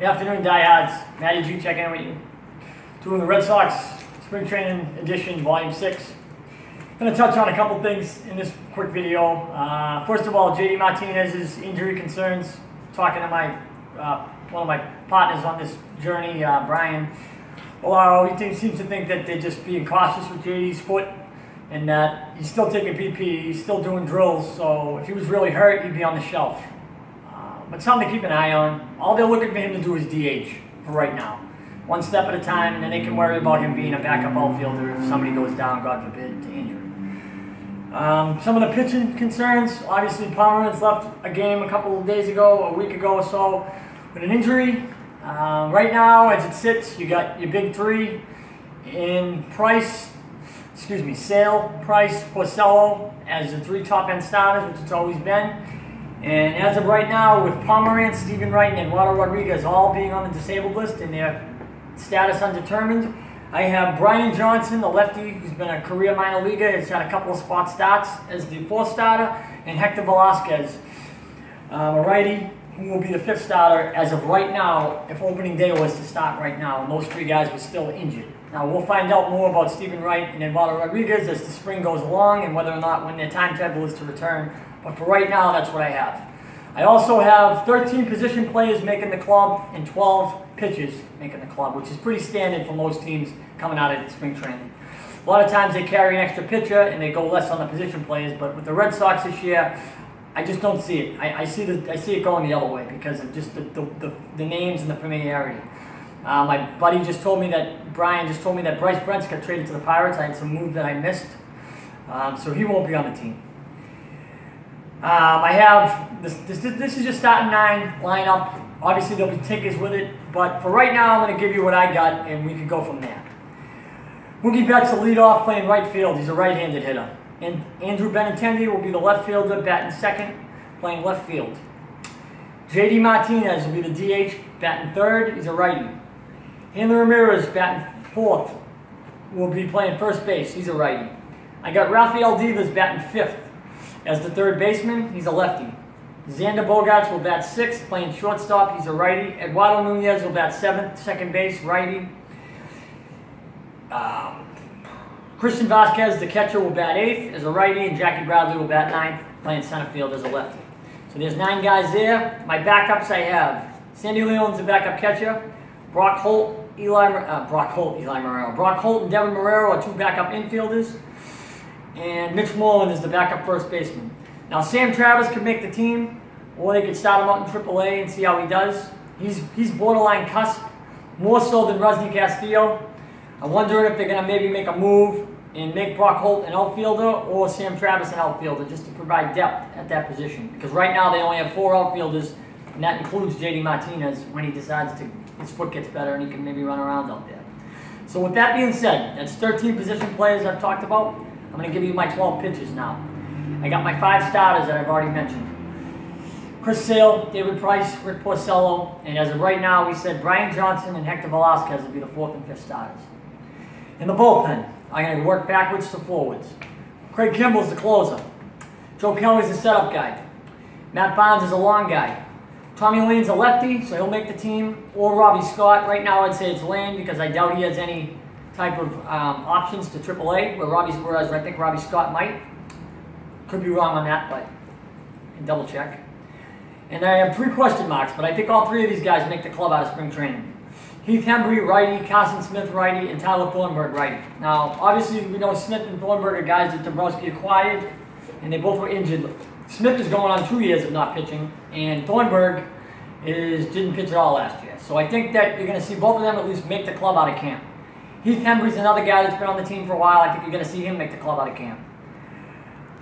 Good afternoon, diehards. Matty G checking in with you. Doing the Red Sox Spring Training Edition, Volume 6. I'm going to touch on a couple things in this quick video. First of all, JD Martinez's injury concerns. Talking to my one of my partners on this journey, Brian. He seems to think that they're just being cautious with JD's foot and that he's still taking PP, he's still doing drills, so if he was really hurt, he'd be on the shelf. But something to keep an eye on. All they're looking for him to do is DH for right now. One step at a time, and then they can worry about him being a backup outfielder if somebody goes down, God forbid, to injury. Some of the pitching concerns, obviously Pomeranz left a game a couple of days ago, a week ago or so, with an injury. Right now, as it sits, you got your big three in Sale, Price, Porcello as the three top-end starters, which it's always been. And as of right now, with Pomeranz, Steven Wright, and Eduardo Rodriguez all being on the disabled list and their status undetermined, I have Brian Johnson, the lefty, who's been a career minor leaguer, has had a couple of spot starts as the fourth starter, and Hector Velasquez, a righty, who will be the fifth starter as of right now, if opening day was to start right now, and those three guys were still injured. Now, we'll find out more about Steven Wright and Eduardo Rodriguez as the spring goes along and whether or not when their timetable is to return. But for right now, that's what I have. I also have 13 position players making the club and 12 pitchers making the club, which is pretty standard for most teams coming out of spring training. A lot of times they carry an extra pitcher and they go less on the position players, but with the Red Sox this year, I just don't see it. I see it going the other way because of just the names and the familiarity. My buddy just told me that, Brian just told me that Bryce Brentz got traded to the Pirates. I had some move that I missed, so he won't be on the team. I have, this is your starting 9 lineup. Obviously there'll be tickets with it, but for right now I'm going to give you what I got and we can go from there. Mookie Betts will lead off playing right field. He's a right-handed hitter. And Andrew Benintendi will be the left fielder, batting second, playing left field. JD Martinez will be the DH, batting third. He's a righty. Hanley Ramirez, batting fourth, will be playing first base. He's a righty. I got Rafael Devers batting fifth as the third baseman. He's a lefty. Xander Bogaerts will bat sixth, playing shortstop. He's a righty. Eduardo Nunez will bat seventh, second base, righty. Christian Vasquez, the catcher, will bat eighth as a righty, and Jackie Bradley will bat ninth, playing center field as a lefty. So there's 9 guys there. My backups I have Sandy Leon's the backup catcher. Brock Holt, Brock Holt, and Devin Marrero are 2 backup infielders. And Mitch Moreland is the backup first baseman. Now Sam Travis could make the team, or they could start him out in AAA and see how he does. He's borderline cusp, more so than Rusney Castillo. I wonder if they're going to maybe make a move and make Brock Holt an outfielder or Sam Travis an outfielder just to provide depth at that position. Because right now they only have 4 outfielders, and that includes JD Martinez when he decides his foot gets better and he can maybe run around out there. So with that being said, that's 13 position players I've talked about. I'm going to give you my 12 pitches now. I got my 5 starters that I've already mentioned. Chris Sale, David Price, Rick Porcello, and as of right now, we said Brian Johnson and Hector Velasquez will be the 4th and 5th starters. In the bullpen, I'm going to work backwards to forwards. Craig Kimball's the closer. Joe Kelly's the setup guy. Matt Barnes is a long guy. Tommy Lane's a lefty, so he'll make the team. Or Robbie Scott. Right now, I'd say it's Lane because I doubt he has any type of options to AAA, whereas I think Robbie Scott might. Could be wrong on that, but I can double check. And I have 3 question marks, but I think all 3 of these guys make the club out of spring training. Heath Hembry, righty, Carson Smith, righty, and Tyler Thornburg, righty. Now, obviously, we know Smith and Thornburg are guys that Dombrowski acquired, and they both were injured. Smith is going on 2 years of not pitching, and Thornburg didn't pitch at all last year. So I think that you're going to see both of them at least make the club out of camp. Heath Hembry's another guy that's been on the team for a while. I think you're going to see him make the club out of camp.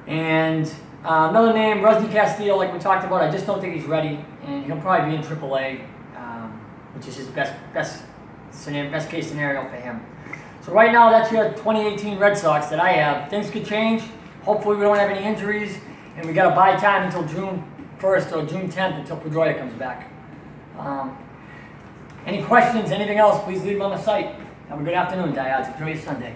And another name, Rusney Castillo, like we talked about, I just don't think he's ready, and he'll probably be in AAA, which is his best case scenario for him. So right now, that's your 2018 Red Sox that I have. Things could change. Hopefully we don't have any injuries, and we got to buy time until June 1st or June 10th until Pedroia comes back. Any questions, anything else, please leave them on the site. Have a good afternoon, diehards. Enjoy your Sunday.